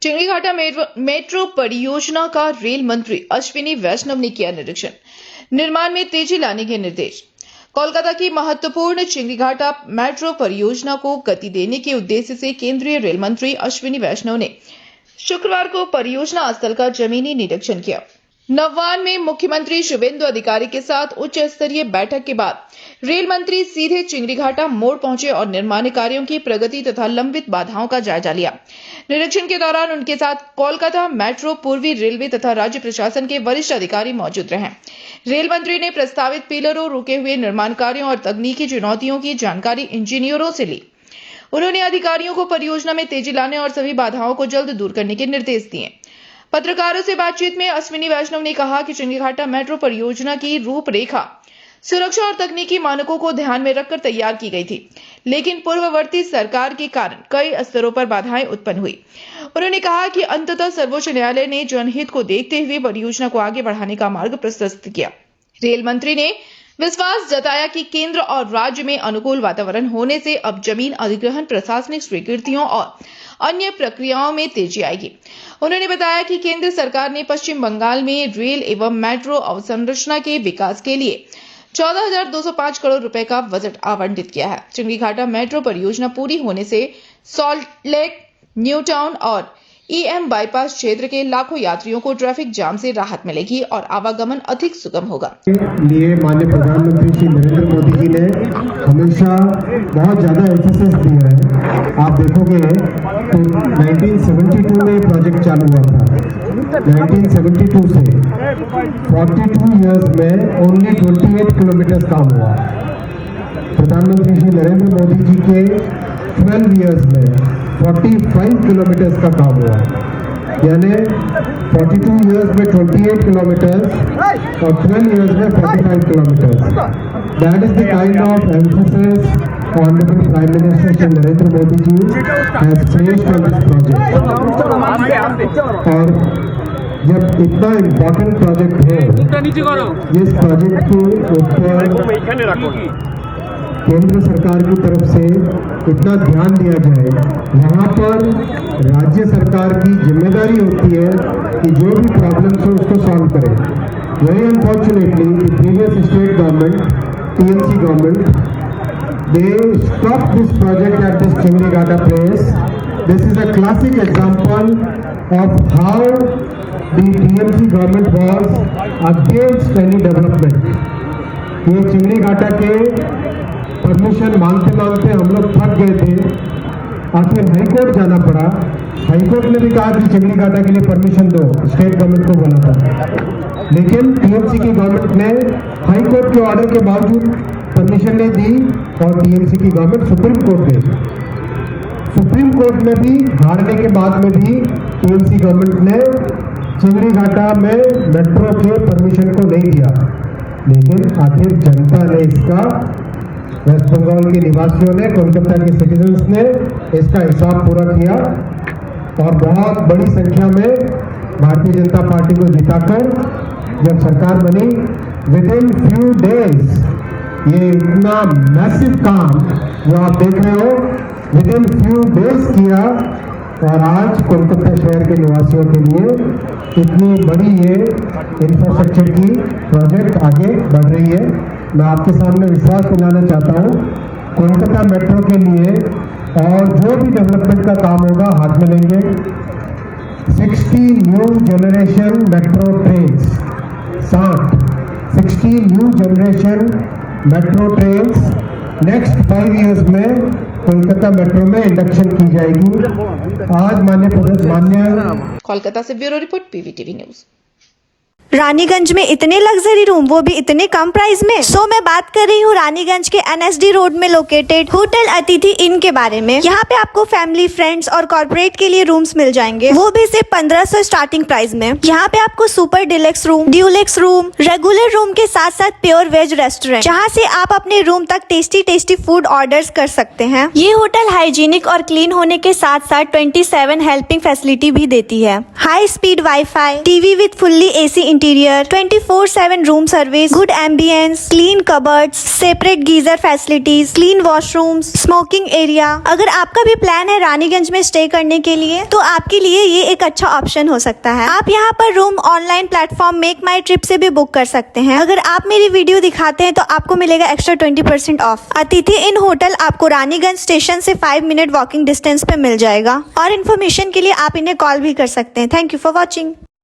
चिंगड़ीघाटा metro परियोजना का rail मंत्री अश्विनी वैष्णव ने किया निरीक्षण, निर्माण में तेजी लाने के निर्देश। कोलकाता की महत्वपूर्ण चिंगड़ीघाटा मेट्रो परियोजना को गति देने के उद्देश्य से केंद्रीय रेल मंत्री अश्विनी वैष्णव ने शुक्रवार को परियोजना स्थल का जमीनी निरीक्षण किया। नववान में मुख्यमंत्री शुभेंदु अधिकारी के साथ उच्च स्तरीय बैठक के बाद रेल मंत्री सीधे चिंगड़ीघाटा मोड़ पहुंचे और निर्माण कार्यों की प्रगति तथा लंबित बाधाओं का जायजा लिया। निरीक्षण के दौरान उनके साथ कोलकाता मेट्रो, पूर्वी रेलवे तथा राज्य प्रशासन के वरिष्ठ अधिकारी मौजूद रहे। रेल मंत्री ने प्रस्तावित पिलरों, रुके हुए निर्माण कार्यों और तकनीकी चुनौतियों की जानकारी इंजीनियरों से ली। उन्होंने अधिकारियों को परियोजना में तेजी लाने और सभी बाधाओं को जल्द दूर करने के निर्देश दिए। पत्रकारों से बातचीत में अश्विनी वैष्णव ने कहा कि चिंगड़ीघाटा मेट्रो परियोजना की रूपरेखा सुरक्षा और तकनीकी मानकों को ध्यान में रखकर तैयार की गई थी, लेकिन पूर्ववर्ती सरकार के कारण कई स्तरों पर बाधाएं उत्पन्न हुई। उन्होंने कहा कि अंततः सर्वोच्च न्यायालय ने जनहित को देखते हुए परियोजना को आगे बढ़ाने का मार्ग प्रशस्त किया। रेल मंत्री ने विश्वास जताया कि केंद्र और राज्य में अनुकूल वातावरण होने से अब जमीन अधिग्रहण, प्रशासनिक स्वीकृतियों और अन्य प्रक्रियाओं में तेजी आएगी। उन्होंने बताया कि केंद्र सरकार ने पश्चिम बंगाल में रेल एवं मेट्रो अवसंरचना के विकास के लिए 14,205 करोड़ रुपए का बजट आवंटित किया है। चिंगड़ीघाटा मेट्रो परियोजना पूरी होने से सॉल्ट लेक, न्यू टाउन और EM बाईपास क्षेत्र के लाखों यात्रियों को ट्रैफिक जाम से राहत मिलेगी और आवागमन अधिक सुगम होगा। लिए माननीय प्रधानमंत्री श्री नरेंद्र मोदी जी ने हमेशा बहुत ज्यादा एम्फेसिस दिया है। आप देखोगे तो 1972 में प्रोजेक्ट चालू हुआ था। 1972 से 42 इयर्स में ओनली 28 किलोमीटर काम हुआ। प्रधानमंत्री श्री नरेंद्र मोदी जी के 12 इयर्स में 45 किलोमीटर का काम हुआ, यानी 42 इयर्स में 28 किलोमीटर और 12 इयर्स में 45 kilometre. That is the kind of emphasis honourable prime minister Shri Narendra Modi ji has placed on this project. और जब इतना इम्पोर्टेंट प्रोजेक्ट है, इस प्रोजेक्ट के ऊपर केंद्र सरकार की तरफ से इतना ध्यान दिया जाए, वहाँ पर राज्य सरकार की जिम्मेदारी होती है कि जो भी प्रॉब्लम्स हो उसको सॉल्व करें। Very unfortunately the previous state government, TMC government, they stopped this project at this Chingrigata place. This is a classic example of how the TMC government was against any development. ये चिंगड़ीघाटा के permission मांगते मांगते हम लोग थक गए थे, आखिर हाईकोर्ट जाना पड़ा। हाईकोर्ट ने भी कहा कि चिंगड़ीघाटा के लिए परमिशन दो, स्टेट गवर्नमेंट को बोला था, लेकिन TMC की गवर्नमेंट ने हाईकोर्ट के ऑर्डर के बावजूद परमिशन नहीं दी और TMC की गवर्नमेंट सुप्रीम कोर्ट गई। सुप्रीम कोर्ट में भी हारने के बाद में भी TMC गवर्नमेंट ने चिंगड़ीघाटा में मेट्रो के परमिशन को नहीं दिया, लेकिन आखिर जनता ने इसका, वेस्ट बंगाल के निवासियों ने, कोलकाता के सिटीजन्स ने इसका हिसाब पूरा किया और बहुत बड़ी संख्या में भारतीय जनता पार्टी को जिताकर जब सरकार बनी, विद इन फ्यू डेज ये इतना मैसिव काम जो आप देख रहे हो, विद इन फ्यू डेज किया और आज कोलकाता शहर के निवासियों के लिए इतनी बड़ी ये इंफ्रास्ट्रक्चर की प्रोजेक्ट आगे बढ़ रही है। मैं आपके सामने विश्वास दिलाना चाहता हूँ, कोलकाता मेट्रो के लिए और जो भी डेवलपमेंट का काम होगा हाथ में लेंगे। 60 new generation metro trains, 60 new generation metro trains next 5 years में कोलकाता मेट्रो में इंडक्शन की जाएगी। आज मान्य कोलकाता से bureau report, PVTV news. Raniganj में इतने लग्जरी रूम, वो भी इतने कम प्राइस में। सो मैं बात कर रही हूँ रानीगंज के NSD रोड में लोकेटेड होटल अतिथि इन के बारे में। यहाँ पे आपको फैमिली, फ्रेंड्स और कॉर्पोरेट के लिए रूम्स मिल जाएंगे, वो भी सिर्फ 1500 स्टार्टिंग प्राइस में। यहाँ पे आपको super deluxe room, Dulux room, regular room के साथ साथ प्योर वेज रेस्टोरेंट, जहाँ से आप अपने रूम तक टेस्टी फूड ऑर्डर कर सकते हैं। ये होटल हाइजीनिक और क्लीन होने के साथ साथ 27 हेल्पिंग फैसिलिटी भी देती है। High speed wifi, TV with fully AC interior, 24/7 room service, good ambience, clean cupboards, separate geyser facilities, clean washrooms, smoking area. अगर आपका भी प्लान है रानीगंज में स्टे करने के लिए तो आपके लिए ये एक अच्छा ऑप्शन हो सकता है। आप यहाँ पर रूम ऑनलाइन प्लेटफॉर्म मेक माई ट्रिप से भी बुक कर सकते हैं। अगर आप मेरी वीडियो दिखाते हैं तो आपको मिलेगा एक्स्ट्रा 20% ऑफ। अतिथि इन होटल आपको रानीगंज स्टेशन से 5 मिनट वॉकिंग डिस्टेंस पे मिल जाएगा और इन्फॉर्मेशन के लिए आप इन्हें कॉल भी कर सकते हैं। Thank you for watching.